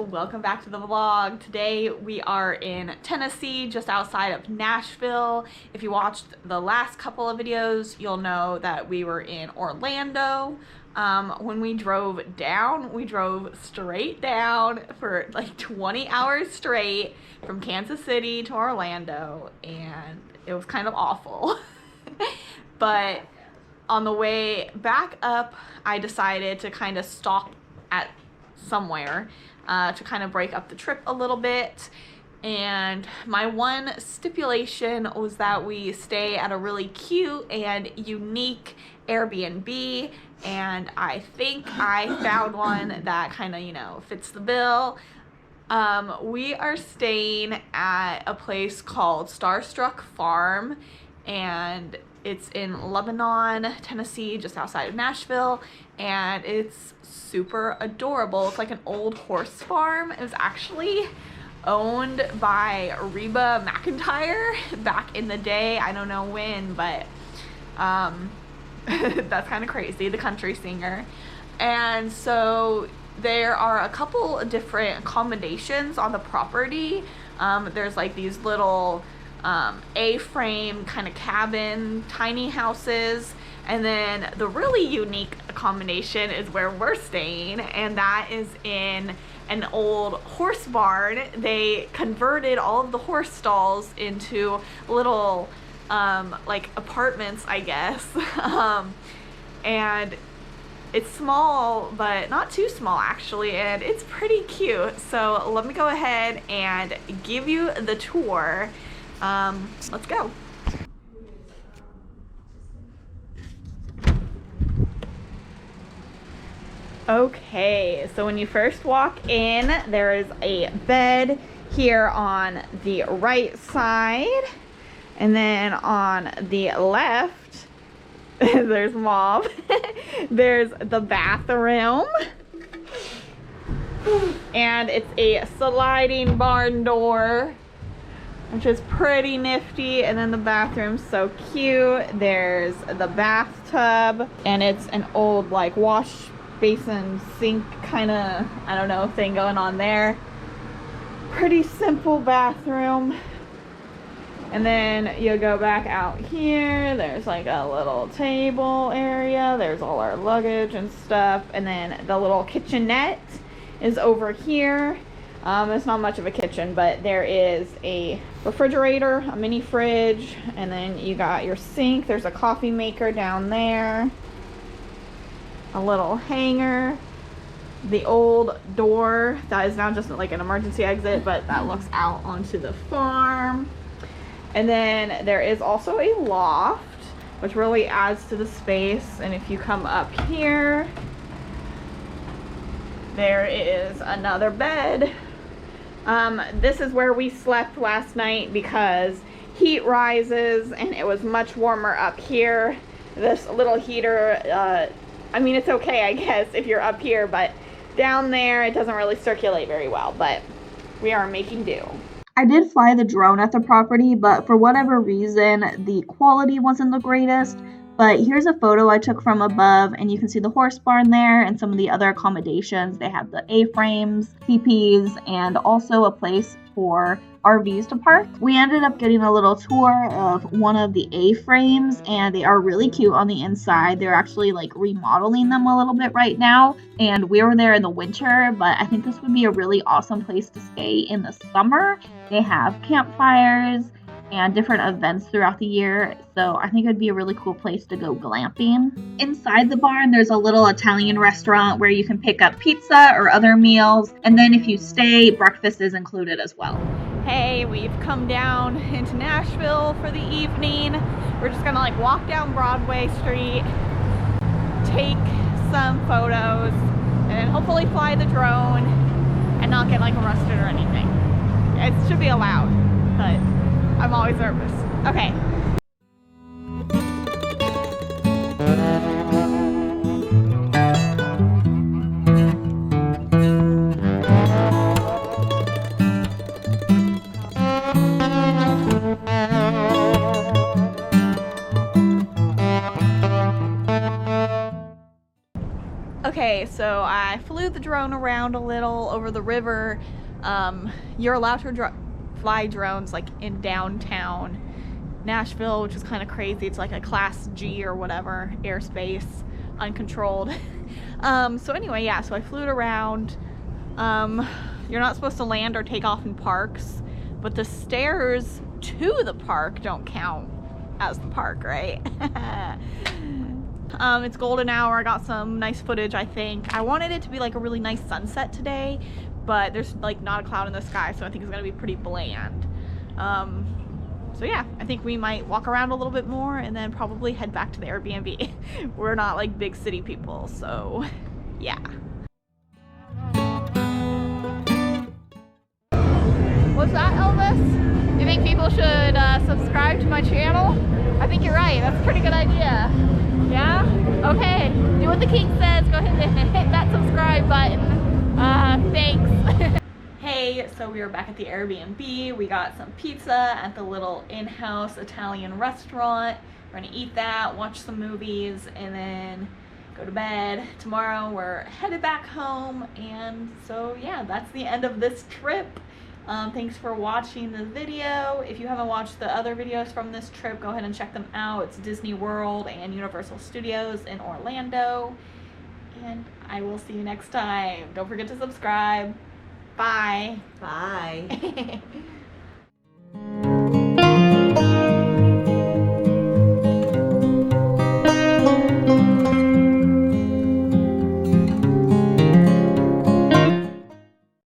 welcome back to the vlog. Today we are in Tennessee, just outside of Nashville. If you watched the last couple of videos, you'll know that we were in Orlando. When we drove straight down for like 20 hours straight from Kansas City to Orlando, and it was kind of awful. But on the way back up, I decided to kind of stop at somewhere to kind of break up the trip a little bit. And my one stipulation was that we stay at a really cute and unique Airbnb, and I think I found one that kind of, fits the bill. We are staying at a place called Starstruck Farm, and it's in Lebanon, Tennessee, just outside of Nashville, and it's super adorable. It's like an old horse farm. It was actually owned by Reba McEntire back in the day. I don't know when, but that's kind of crazy, the country singer. And so there are a couple of different accommodations on the property. There's like these little A-frame kind of cabin, tiny houses. And then the really unique accommodation is where we're staying, and that is in an old horse barn. They converted all of the horse stalls into little like apartments, I guess. And it's small, but not too small actually, and it's pretty cute. So let me go ahead and give you the tour. Let's go. Okay, so when you first walk in, there is a bed here on the right side, and then on the left, there's Mom. There's the bathroom, and it's a sliding barn door, which is pretty nifty. And then the bathroom's so cute. There's the bathtub, and it's an old like wash basin sink kind of, I don't know, thing going on there. Pretty simple bathroom. And then you go back out here, there's like a little table area, there's all our luggage and stuff. And then the little kitchenette is over here. It's not much of a kitchen, but there is a refrigerator, a mini fridge, and then you got your sink. There's a coffee maker down there, a little hanger, the old door that is now just like an emergency exit, but that looks out onto the farm. And then there is also a loft, which really adds to the space. And if you come up here, there is another bed. This is where we slept last night because heat rises and it was much warmer up here. This little heater, I mean, it's okay, I guess, if you're up here, but down there it doesn't really circulate very well, but we are making do. I did fly the drone at the property, but for whatever reason, the quality wasn't the greatest. But here's a photo I took from above, and you can see the horse barn there and some of the other accommodations. They have the A-frames, teepees, and also a place for RVs to park. We ended up getting a little tour of one of the A-frames, and they are really cute on the inside. They're actually like remodeling them a little bit right now, and we were there in the winter, but I think this would be a really awesome place to stay in the summer. They have campfires and different events throughout the year, so I think it would be a really cool place to go glamping. Inside the barn, there's a little Italian restaurant where you can pick up pizza or other meals, and then if you stay, breakfast is included as well. Hey, we've come down into Nashville for the evening. We're just gonna like walk down Broadway Street, take some photos, and hopefully fly the drone and not get like arrested or anything. It should be allowed, but I'm always nervous. Okay. Okay, so I flew the drone around a little over the river. You're allowed to fly drones like in downtown Nashville, which is kind of crazy. It's like a class G or whatever airspace, uncontrolled. So anyway, yeah, so I flew it around. You're not supposed to land or take off in parks, but the stairs to the park don't count as the park, right? It's golden hour. I got some nice footage, I think. I wanted it to be like a really nice sunset today, but there's like not a cloud in the sky, so I think it's gonna be pretty bland. So yeah, I think we might walk around a little bit more and then probably head back to the Airbnb. We're not like big city people, so yeah. What's that, Elvis? You think people should subscribe to my channel? I think you're right. That's a pretty good idea. Yeah? Okay. Do what the king says. Go ahead and hit that subscribe button. Thanks. Hey, so we are back at the Airbnb. We got some pizza at the little in-house Italian restaurant. We're gonna eat that, watch some movies, and then go to bed. Tomorrow we're headed back home, and so yeah, that's the end of this trip. Thanks for watching the video. If you haven't watched the other videos from this trip, go ahead and check them out. It's Disney World and Universal Studios in Orlando. And I will see you next time. Don't forget to subscribe. Bye. Bye.